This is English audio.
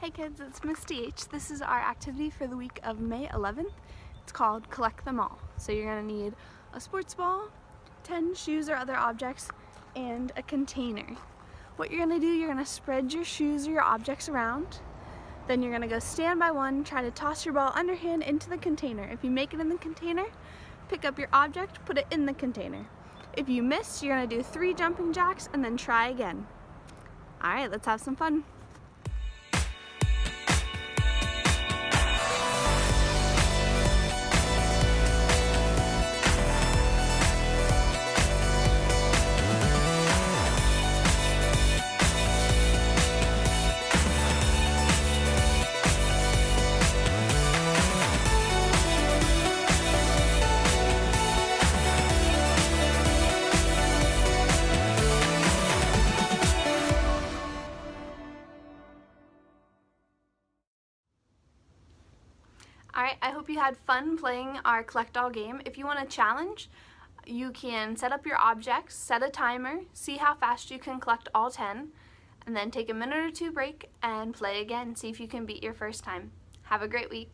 Hey kids, it's Misty H. This is our activity for the week of May 11th. It's called Collect Them All. So you're going to need a sports ball, 10 shoes or other objects, and a container. What you're going to do, you're going to spread your shoes or your objects around. Then you're going to go stand by one, try to toss your ball underhand into the container. If you make it in the container, pick up your object, put it in the container. If you miss, you're going to do 3 jumping jacks and then try again. Alright, let's have some fun. Alright, I hope you had fun playing our Collect All game. If you want a challenge, you can set up your objects, set a timer, see how fast you can collect all 10, and then take a minute or 2 break and play again. See if you can beat your first time. Have a great week.